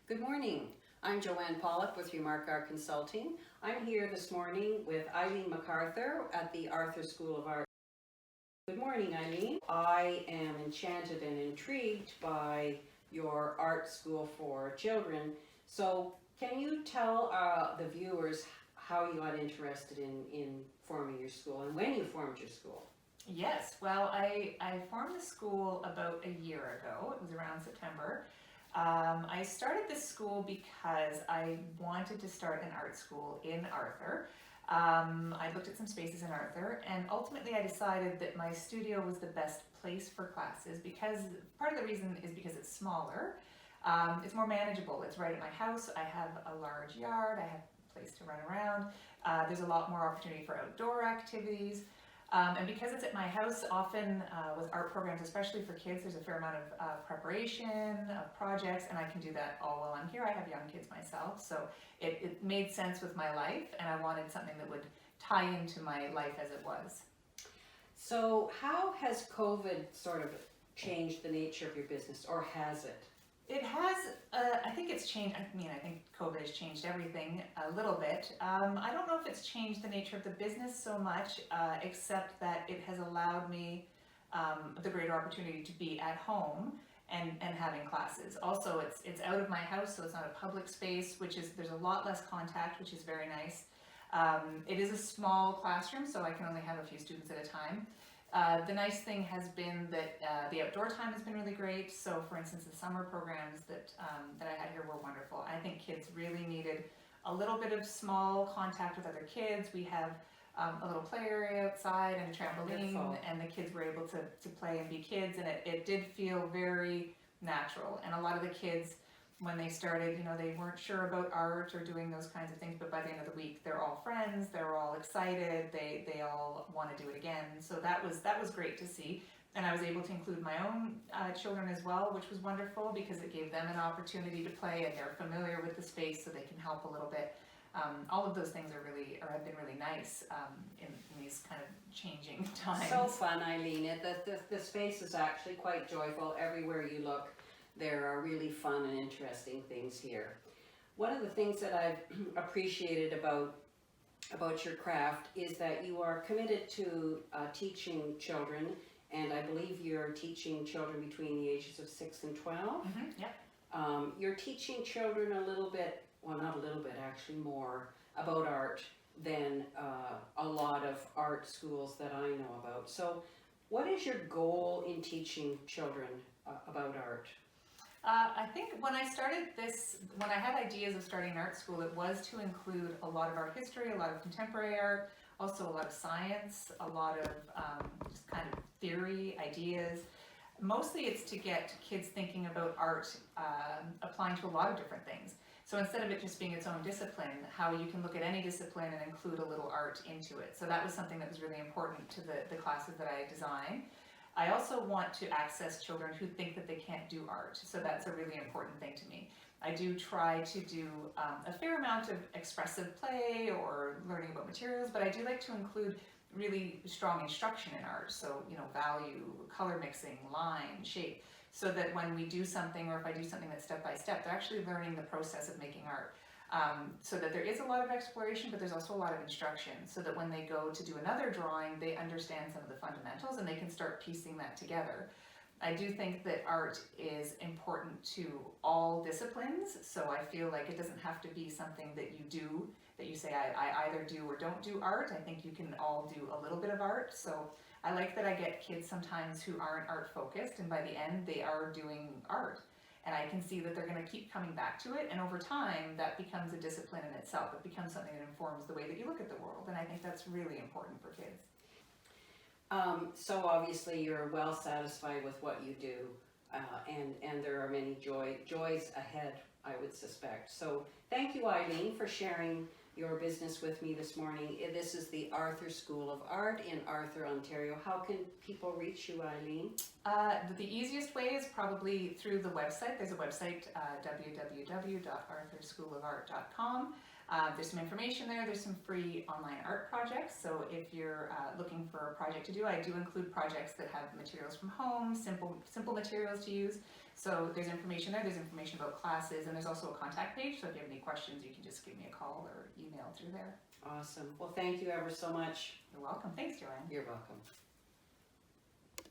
Good morning. I'm Joanne Poluch with Remarque Art Consulting. I'm here this morning with Eileen MacArthur at the Arthur School of Art. Good morning, Eileen. I am enchanted and intrigued by your art school for children. So can you tell the viewers how you got interested in forming your school and when you formed your school? Yes, well, I formed the school about a year ago. It was around September. I started this school because I wanted to start an art school in Arthur. I looked at some spaces in Arthur, and ultimately I decided that my studio was the best place for classes because part of the reason is because it's smaller. It's more manageable. It's right at my house. I have a large yard. I have a place to run around. There's a lot more opportunity for outdoor activities. And because it's at my house, often with art programs, especially for kids, there's a fair amount of preparation, of projects, and I can do that all while I'm here. I have young kids myself, so it made sense with my life, and I wanted something that would tie into my life as it was. So how has COVID sort of changed the nature of your business, or has it? It has, I think it's changed. I think COVID has changed everything a little bit. I don't know if it's changed the nature of the business so much, except that it has allowed me the greater opportunity to be at home and having classes. Also, it's out of my house, so it's not a public space, there's a lot less contact, which is very nice. It is a small classroom, so I can only have a few students at a time. The nice thing has been that the outdoor time has been really great. So for instance, the summer programs that I had here were wonderful. I think kids really needed a little bit of small contact with other kids. We have a little play area outside and a trampoline, wonderful. And the kids were able to play and be kids, and it did feel very natural. And a lot of the kids, when they started, they weren't sure about art or doing those kinds of things, but by the end of the week, they're all friends, they're all excited, they all want to do it again. So that was great to see. And I was able to include my own children as well, which was wonderful because it gave them an opportunity to play, and they're familiar with the space, so they can help a little bit. All of those things have been really nice in these kind of changing times. So fun, Eileen. The space is actually quite joyful everywhere you look. There are really fun and interesting things here. One of the things that I've appreciated about your craft is that you are committed to teaching children, and I believe you're teaching children between the ages of 6 and 12. Yep. You're teaching children a little bit, well, not a little bit, actually more about art than a lot of art schools that I know about. So what is your goal in teaching children about art? I think when I had ideas of starting an art school, it was to include a lot of art history, a lot of contemporary art, also a lot of science, a lot of just kind of theory, ideas. Mostly it's to get kids thinking about art applying to a lot of different things. So instead of it just being its own discipline, how you can look at any discipline and include a little art into it. So that was something that was really important to the classes that I designed. I also want to access children who think that they can't do art, so that's a really important thing to me. I do try to do a fair amount of expressive play or learning about materials, but I do like to include really strong instruction in art, so value, color mixing, line, shape, so that when we do something, or if I do something that's step by step, they're actually learning the process of making art. So that there is a lot of exploration, but there's also a lot of instruction, so that when they go to do another drawing, they understand some of the fundamentals and they can start piecing that together. I do think that art is important to all disciplines, so I feel like it doesn't have to be something that you say I either do or don't do art. I think you can all do a little bit of art. So I like that I get kids sometimes who aren't art focused, and by the end they are doing art. And I can see that they're going to keep coming back to it, and over time that becomes a discipline in itself. It becomes something that informs the way that you look at the world, and I think that's really important for kids. So obviously you're well satisfied with what you do, and there are many joys ahead, I would suspect. So thank you, Eileen, for sharing your business with me this morning. This is the Arthur School of Art in Arthur, Ontario. How can people reach you, Eileen? The easiest way is probably through the website. There's a website, www.arthurschoolofart.com. There's some information there. There's some free online art projects. So if you're looking for a project to do, I do include projects that have materials from home, simple materials to use. So there's information there. There's information about classes, and there's also a contact page. So if you have any questions, you can just give me a call or email through there. Awesome. Well, thank you ever so much. You're welcome. Thanks, Joanne. You're welcome.